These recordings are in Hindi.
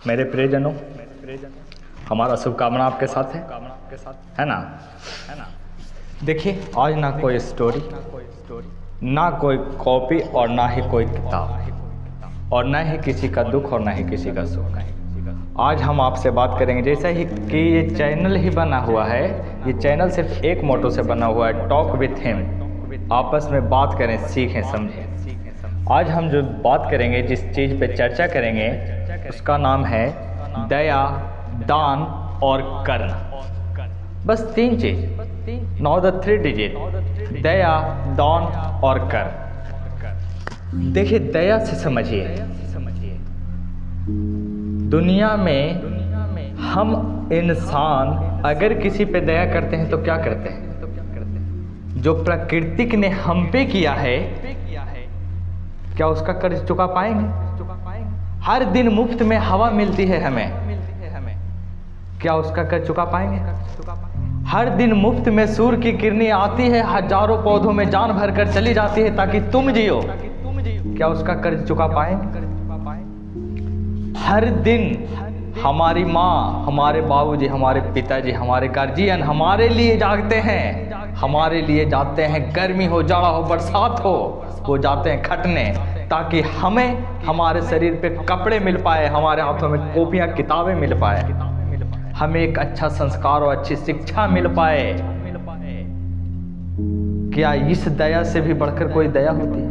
मेरे प्रियजनों, हमारा शुभकामना आपके साथ है ना। देखिए, आज ना कोई स्टोरी, ना कोई कॉपी और ना ही कोई किताब, और ना ही किसी का दुख और ना ही किसी का सुख। आज हम आपसे बात करेंगे, जैसा ही कि ये चैनल ही बना हुआ है, ये चैनल सिर्फ एक मोटो से बना हुआ है, टॉक विथ हिम। आपस में बात करें, सीखें, समझें। आज हम जो बात करेंगे, जिस चीज़ पे चर्चा करेंगे, उसका नाम है दया, दान और कर्म। बस 3 चीज, नाउ द 3 डिजिट, दया, दान और कर्म। देखिए, दया से समझिए, दुनिया में हम इंसान अगर किसी पे दया करते हैं तो क्या करते हैं? जो प्रकृति ने हम पे किया है, क्या उसका कर्ज चुका पाएंगे? हर दिन मुफ्त में हवा मिलती है हमें, क्या उसका कर्ज चुका पाएंगे? हर दिन मुफ्त में सूर्य की किरणें आती है, हजारों पौधों में जान भर कर चली जाती है ताकि तुम जियो, क्या उसका कर्ज चुका पाएंगे? हर दिन हमारी माँ, हमारे बाबूजी, हमारे पिताजी, हमारे गार्जियन हमारे लिए जागते हैं, हमारे लिए जाते हैं, गर्मी हो, जाड़ा हो, बरसात हो, वो जाते हैं खटने ताकि हमें हमारे शरीर पे कपड़े मिल पाए, हमारे हाथों में कॉपियाँ किताबें मिल पाए, हमें एक अच्छा संस्कार और अच्छी शिक्षा मिल पाए। क्या इस दया से भी बढ़कर कोई दया होती है?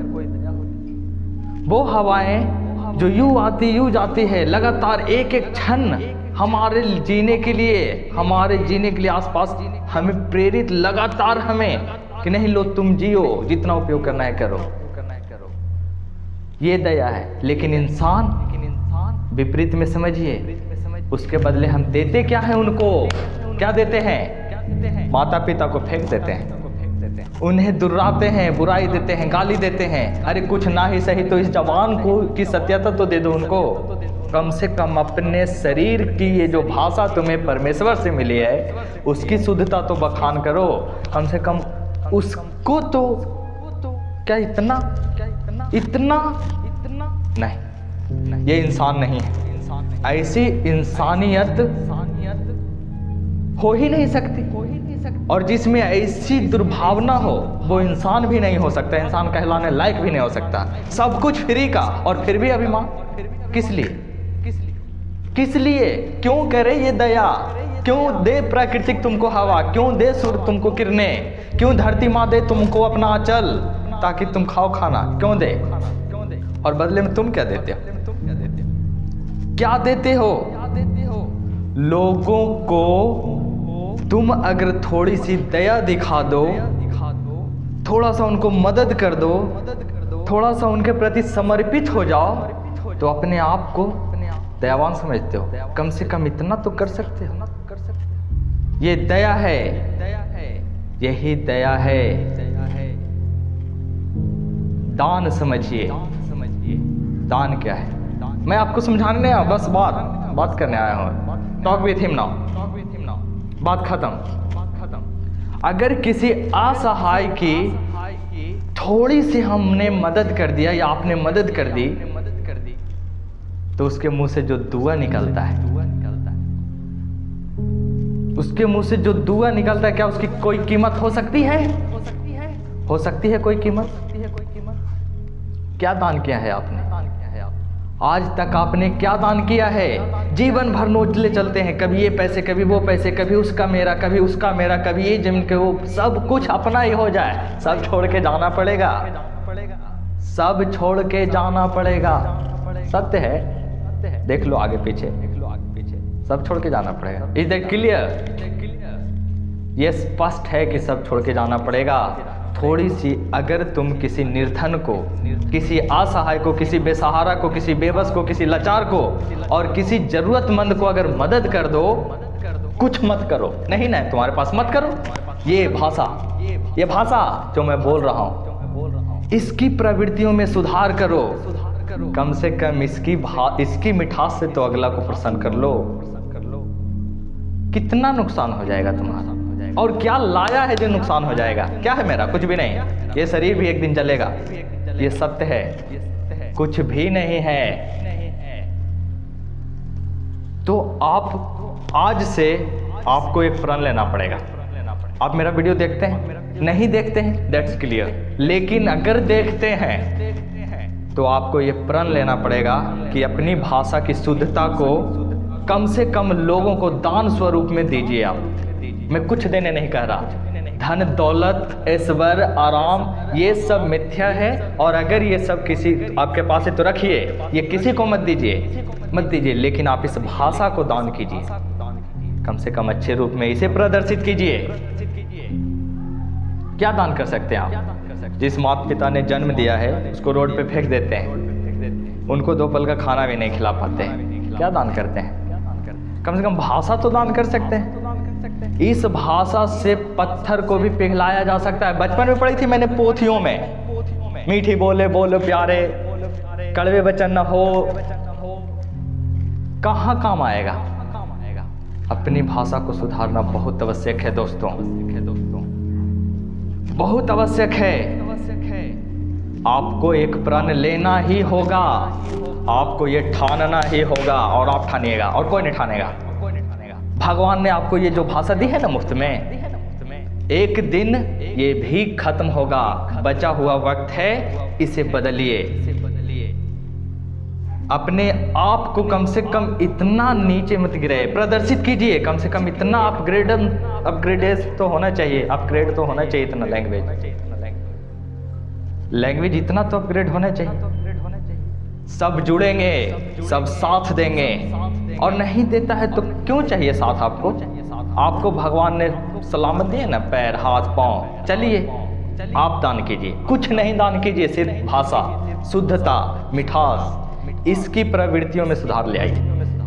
वो हवाएं जो यूं आती यूं जाती है, लगातार एक एक क्षण हमारे जीने के लिए आसपास हमें प्रेरित, लगातार हमें कि नहीं लो, तुम जियो, जितना उपयोग करना है करो, ये दया है। लेकिन इंसान विपरीत में समझिए, उसके बदले हम देते क्या है उनको? क्या देते हैं? माता पिता को फेंक देते हैं, उन्हें दुर्राते हैं, बुराई देते हैं, गाली देते हैं। अरे कुछ ना ही सही तो इस जवान को की सत्यता तो दे दो उनको, कम से कम अपने शरीर की ये जो भाषा तुम्हें परमेश्वर से मिली है, उसकी शुद्धता तो बखान करो, कम से कम उसको तो। क्या इतना नहीं, ये इंसान नहीं है। ऐसी इंसानियत हो ही नहीं सकती, और जिसमें ऐसी दुर्भावना हो वो इंसान भी नहीं हो सकता, इंसान कहलाने लायक भी नहीं हो सकता। सब कुछ फ्री का, और फिर भी अभिमान किस लिए? क्यों करे ये दया? क्यों दे प्रकृति तुमको हवा? क्यों दे सूर्य तुमको किरणें? क्यों धरती माँ दे तुमको अपना आंचल ताकि तुम खाओ खाना? क्यों दे? और बदले में तुम क्या देते हो? क्या देते हो? लोगों को तुम अगर थोड़ी सी दया दिखा दो, थोड़ा सा उनको मदद कर दो, थोड़ा सा उनके प्रति समर्पित हो जाओ, तो अपने आप को दयावान समझते हो। कम से कम इतना तो कर सकते हो। ये दया है, यही दया है। दान समझिए, दान क्या है? मैं आपको समझाने आया, बस बात करने आया हूँ। टॉक विथ हिम नाउ, बात खत्म। अगर किसी असहाय की थोड़ी सी हमने मदद कर दिया या आपने मदद कर दी, तो उसके मुंह से जो दुआ निकलता है, उसके मुंह से जो दुआ निकलता है, क्या उसकी कोई कीमत हो सकती है? हो सकती है कोई कीमत? क्या दान किया है आपने? आज तक आपने क्या दान किया है? जीवन भर नोचले चलते हैं, कभी ये पैसे, कभी वो पैसे, कभी उसका मेरा, कभी उसका मेरा, कभी ये जिम के वो, सब कुछ अपना ही हो जाए। सब छोड़ के जाना पड़ेगा, सब छोड़ के जाना पड़ेगा। सत्य है, देख लो आगे पीछे, सब छोड़ के जाना पड़ेगा। Is that clear? ये स्पष्ट है कि सब छोड़ के जाना पड़ेगा। थोड़ी सी अगर तुम किसी निर्धन को, किसी असहाय को, किसी बेसहारा को, किसी बेबस को, किसी लाचार को और किसी जरूरतमंद को अगर मदद कर दो, कुछ मत करो, नहीं तुम्हारे पास मत करो। ये भाषा जो मैं बोल रहा हूँ, इसकी प्रवृत्तियों में सुधार करो। कम से कम इसकी मिठास से तो अगला को प्रसन्न कर लो। कितना नुकसान हो जाएगा तुम्हारा, और क्या लाया है जो नुकसान हो जाएगा? क्या है मेरा? कुछ भी नहीं। ये शरीर भी एक दिन जलेगा, ये सत्य है, कुछ भी नहीं है। तो आप आज से आपको एक प्रण लेना पड़ेगा। आप मेरा वीडियो देखते हैं, नहीं देखते हैं, दैट्स क्लियर, लेकिन अगर देखते हैं तो आपको ये प्रण लेना पड़ेगा कि अपनी भाषा की शुद्धता को कम से कम लोगों को दान स्वरूप में दीजिए। आप, मैं कुछ देने नहीं कह रहा, धन दौलत ऐश्वर्य आराम ये सब मिथ्या है, और अगर ये सब किसी आपके पास है तो रखिए, ये किसी को मत दीजिए, लेकिन आप इस भाषा को दान कीजिए, कम से कम अच्छे रूप में इसे प्रदर्शित कीजिए। क्या दान कर सकते हैं आप? जिस माता पिता ने जन्म दिया है उसको रोड पे फेंक देते हैं, उनको 2 पल का खाना भी नहीं खिला पाते हैं, क्या दान करते हैं? कम से कम भाषा तो दान कर सकते हैं। इस भाषा से पत्थर को भी पिघलाया जा सकता है। बचपन में पढ़ी थी मैंने पोथियों में, मीठी बोले बोलो प्यारे, कड़वे वचन न हो, कहाँ काम आएगा? अपनी भाषा को सुधारना बहुत आवश्यक है दोस्तों, बहुत आवश्यक है। आपको एक प्रण लेना ही होगा, आपको ये ठानना ही होगा, और आप ठानिएगा और कोई नहीं ठानेगा। भगवान ने आपको ये जो भाषा दी है ना मुफ्त में, एक दिन ये भी खत्म होगा, बचा हुआ वक्त है, इसे बदलिए। अपने आप को कम से कम इतना नीचे मत गिरे, प्रदर्शित कीजिए, कम से कम इतना अपग्रेडेज तो होना चाहिए, अपग्रेड तो होना चाहिए, इतना लैंग्वेज इतना तो अपग्रेड होना चाहिए। सब जुड़ेंगे, सब साथ देंगे, और नहीं देता है तो क्यों चाहिए साथ? आपको भगवान ने सलामत दिए ना, पैर हाथ पांव, चलिए आप दान कीजिए, कुछ नहीं दान कीजिए, सिर्फ भाषा, शुद्धता, मिठास, इसकी प्रवृत्तियों में सुधार ले आइए।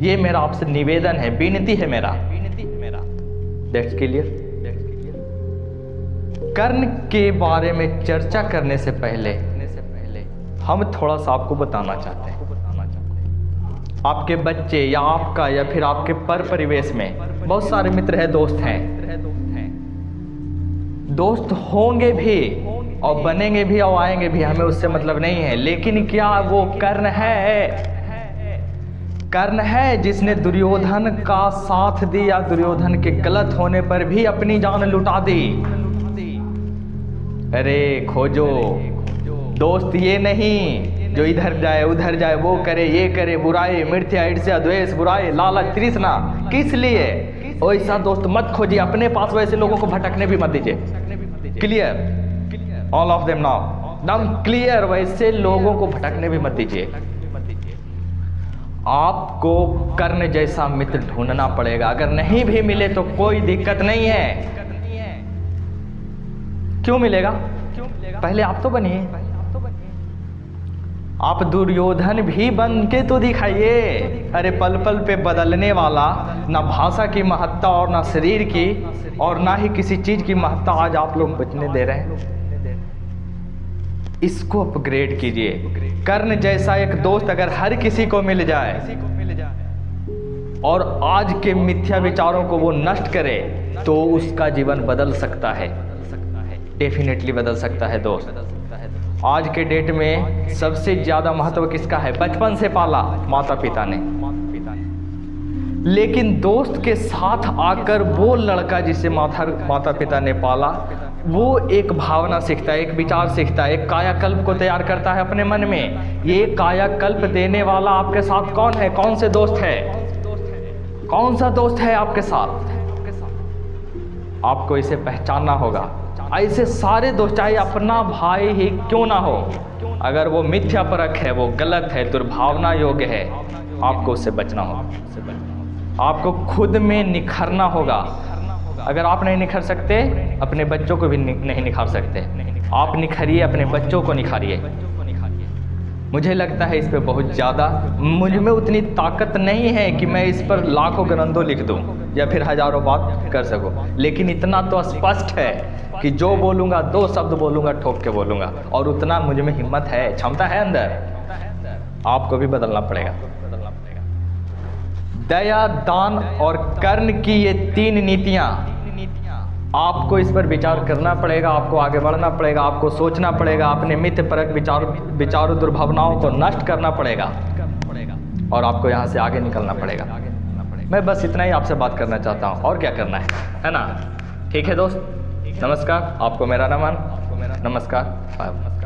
ये मेरा आपसे निवेदन है, विनती है मेरा। That's clear. कर्ण के बारे में चर्चा करने से पहले हम थोड़ा सा आपको बताना चाहते हैं। आपके बच्चे या आपका या फिर आपके परिवेश में बहुत सारे मित्र हैं, दोस्त हैं, दोस्त होंगे भी और बनेंगे भी और आएंगे भी, हमें उससे मतलब नहीं है। लेकिन क्या वो कर्ण है जिसने दुर्योधन का साथ दिया, दुर्योधन के गलत होने पर भी अपनी जान लुटा दी? अरे खोजो दोस्त, ये नहीं जो इधर जाए उधर जाए, वो करे ये करे, बुराई मिथ्या ईर्ष्या द्वेष बुराई लालच तृष्णा, किस लिए? ऐसा दोस्त मत खोजिए, अपने पास वैसे लोगों को भटकने भी मत दीजिए। Clear, all of them now, एकदम क्लियर, वैसे लोगों को भटकने भी मत दीजिए। आपको कर्ण जैसा मित्र ढूंढना पड़ेगा, अगर नहीं भी मिले तो कोई दिक्कत नहीं है। क्यों मिलेगा? पहले आप तो बनिए, आप दुर्योधन भी बन के तो दिखाइए। अरे पल पल पे बदलने वाला, ना भाषा की महत्ता और ना शरीर की और ना ही किसी चीज की महत्ता आज आप लोग बचने दे रहे हैं। इसको अपग्रेड कीजिए। कर्ण जैसा एक दोस्त अगर हर किसी को मिल जाए और आज के मिथ्या विचारों को वो नष्ट करे तो उसका जीवन बदल सकता है, डेफिनेटली बदल सकता है दोस्त। आज के डेट में सबसे ज्यादा महत्व किसका है? बचपन से पाला माता पिता ने, लेकिन दोस्त के साथ आकर वो लड़का जिसे माता पिता ने पाला, वो एक भावना सीखता है, एक विचार सीखता है, एक कायाकल्प को तैयार करता है अपने मन में। ये कायाकल्प देने वाला आपके साथ कौन है? कौन से दोस्त है? कौन सा दोस्त है आपके साथ? आपको इसे पहचानना होगा। ऐसे सारे दोस्त, चाहे अपना भाई ही क्यों ना हो, अगर वो मिथ्या परक है, वो गलत है, दुर्भावना योग्य है, आपको उससे बचना होगा। आपको खुद में निखरना होगा। अगर आप नहीं निखर सकते, अपने बच्चों को भी नहीं निखार सकते। आप निखरिए, अपने बच्चों को निखारिए। मुझे लगता है इस पे बहुत ज़्यादा, मुझ में उतनी ताकत नहीं है कि मैं इस पर लाखों ग्रंथों लिख दूं या फिर हजारों बात कर सकूं, लेकिन इतना तो स्पष्ट है कि जो बोलूँगा 2 शब्द बोलूँगा, ठोक के बोलूँगा, और उतना मुझ में हिम्मत है, क्षमता है अंदर। आपको भी बदलना पड़ेगा। दया, दान और कर्ण की ये 3 नीतियाँ, आपको इस पर विचार करना पड़ेगा, आपको आगे बढ़ना पड़ेगा, आपको सोचना पड़ेगा, अपने मिथ्या परक विचारों दुर्भावनाओं को नष्ट करना पड़ेगा और आपको यहाँ से आगे निकलना पड़ेगा। मैं बस इतना ही आपसे बात करना चाहता हूँ, और क्या करना है ना। ठीक है दोस्त, नमस्कार। आपको मेरा नमन, नमस्कार, बाय।